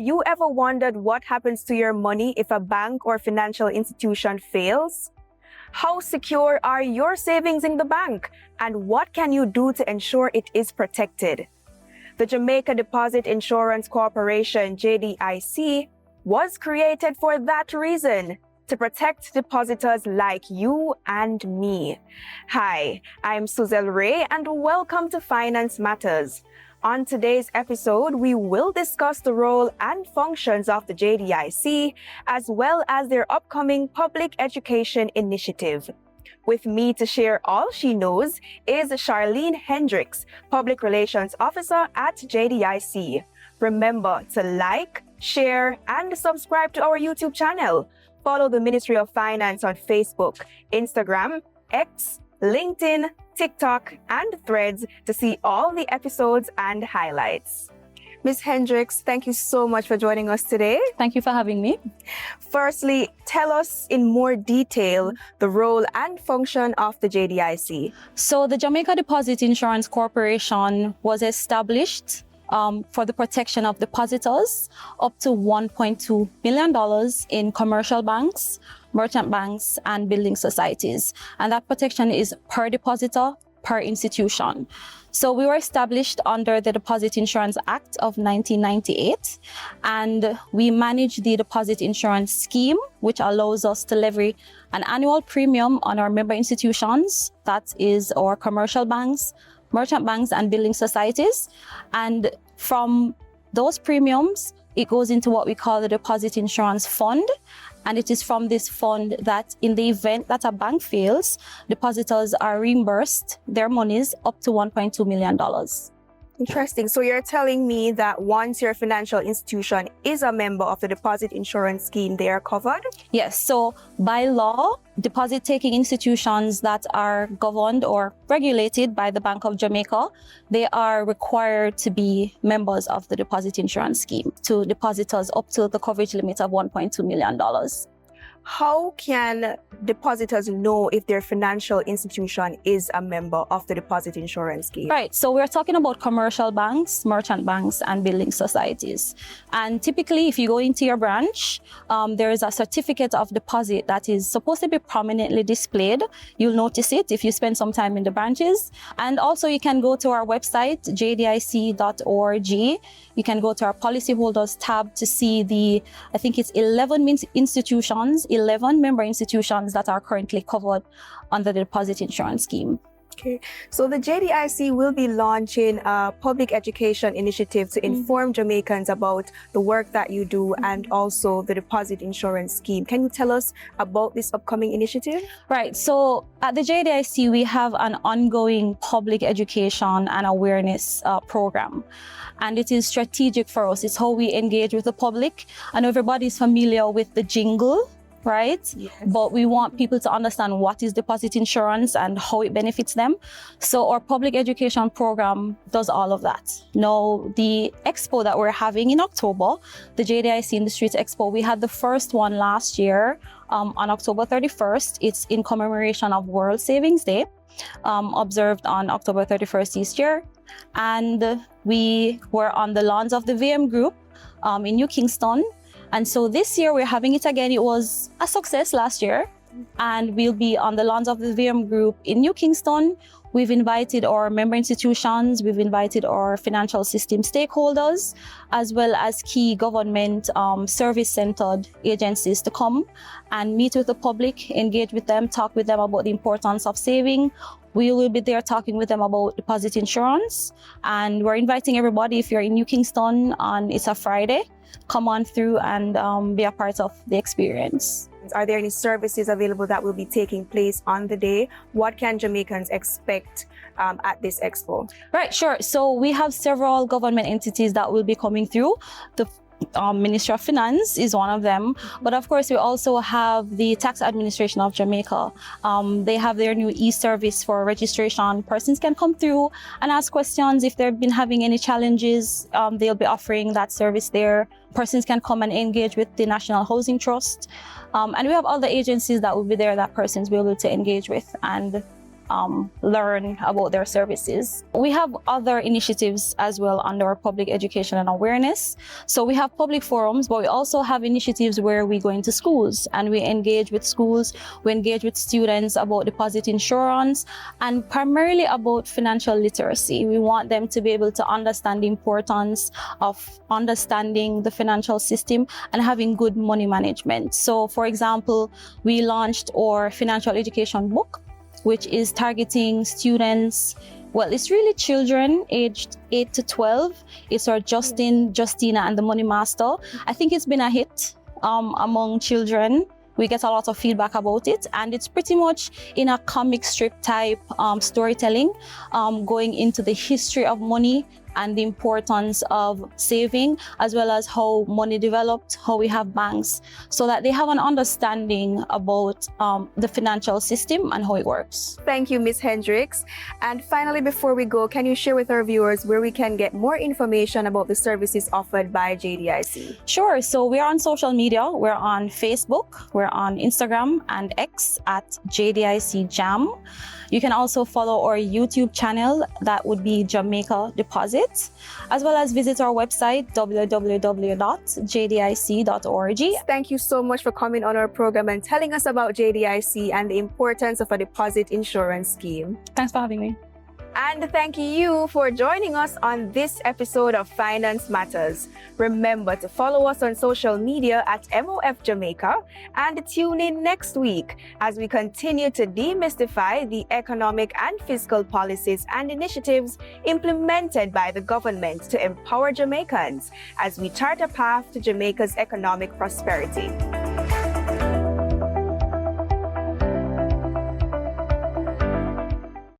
you ever wondered what happens to your money if a bank or financial institution fails? How secure are your savings in the bank? And what can you do to ensure it is protected? The Jamaica Deposit Insurance Corporation, JDIC, was created for that reason, to protect depositors like you and me. Hi, I'm Suzelle Ray and welcome to Finance Matters. On today's episode, we will discuss the role and functions of the JDIC, as well as their upcoming public education initiative. With me to share all she knows is Charlene Hendricks, Public Relations Officer at JDIC. Remember to like, share, and subscribe to our YouTube channel. Follow the Ministry of Finance on Facebook, Instagram, X, LinkedIn, TikTok, and Threads to see all the episodes and highlights. Ms. Hendricks, thank you so much for joining us today. Thank you for having me. Firstly, tell us in more detail the role and function of the JDIC. So the Jamaica Deposit Insurance Corporation was established for the protection of depositors up to $1.2 million in commercial banks, merchant banks, and building societies. And that protection is per depositor, per institution. So we were established under the Deposit Insurance Act of 1998, and we manage the deposit insurance scheme, which allows us to levy an annual premium on our member institutions, that is our commercial banks, merchant banks, and building societies. And from those premiums, it goes into what we call the Deposit Insurance Fund. And it is from this fund that in the event that a bank fails, depositors are reimbursed their monies up to $1.2 million. Interesting. So you're telling me that once your financial institution is a member of the deposit insurance scheme, they are covered? Yes. So by law, deposit-taking institutions that are governed or regulated by the Bank of Jamaica, they are required to be members of the deposit insurance scheme to depositors up to the coverage limit of $1.2 million. How can depositors know if their financial institution is a member of the deposit insurance scheme? Right. So we're talking about commercial banks, merchant banks, and building societies. And typically, if you go into your branch, there is a certificate of deposit that is supposed to be prominently displayed. You'll notice it if you spend some time in the branches. And also, you can go to our website, jdic.org. You can go to our policyholders tab to see I think it's 11 institutions, 11 member institutions that are currently covered under the deposit insurance scheme. Okay, so the JDIC will be launching a public education initiative to inform Jamaicans about the work that you do and also the deposit insurance scheme. Can you tell us about this upcoming initiative? Right, so at the JDIC, we have an ongoing public education and awareness program. And it is strategic for us. It's how we engage with the public. I know everybody's familiar with the jingle, right? Yes. But we want people to understand what is deposit insurance and how it benefits them. So our public education program does all of that. Now, the expo that we're having in October, the JDIC in the Streets Expo, we had the first one last year on October 31st. It's in commemoration of World Savings Day, observed on October 31st each year. And we were on the lawns of the VM Group in New Kingston. And so this year we're having it again. It was a success last year. And we'll be on the lawns of the VM Group in New Kingston. We've invited our member institutions, we've invited our financial system stakeholders, as well as key government service-centered agencies to come and meet with the public, engage with them, talk with them about the importance of saving. We will be there talking with them about deposit insurance. And we're inviting everybody, if you're in New Kingston on it's a Friday, come on through and be a part of the experience. Are there any services available that will be taking place on the day? What can Jamaicans expect at this expo? Right, sure. So we have several government entities that will be coming through. The Ministry of Finance is one of them. But of course, we also have the Tax Administration of Jamaica. They have their new e-service for registration. Persons can come through and ask questions. If they've been having any challenges, they'll be offering that service there. Persons can come and engage with the National Housing Trust. And we have other agencies that will be there that persons will be able to engage with and learn about their services. We have other initiatives as well under our public education and awareness. So we have public forums, but we also have initiatives where we go into schools and we engage with schools, we engage with students about deposit insurance and primarily about financial literacy. We want them to be able to understand the importance of understanding the financial system and having good money management. So for example, we launched our financial education book, which is targeting students. Well, it's really children aged 8 to 12. It's our Justin, Justina, and the Money Master. I think it's been a hit among children. We get a lot of feedback about it, and it's pretty much in a comic strip type storytelling, going into the history of money and the importance of saving, as well as how money developed, how we have banks, so that they have an understanding about the financial system and how it works. Thank you, Ms. Hendricks. And finally, before we go, can you share with our viewers where we can get more information about the services offered by JDIC? Sure. So we're on social media. We're on Facebook, we're on Instagram and X at JDIC Jam. You can also follow our YouTube channel, that would be Jamaica Deposit, as well as visit our website, www.jdic.org. Thank you so much for coming on our program and telling us about JDIC and the importance of a deposit insurance scheme. Thanks for having me. And thank you for joining us on this episode of Finance Matters. Remember to follow us on social media at MOF Jamaica and tune in next week as we continue to demystify the economic and fiscal policies and initiatives implemented by the government to empower Jamaicans as we chart a path to Jamaica's economic prosperity.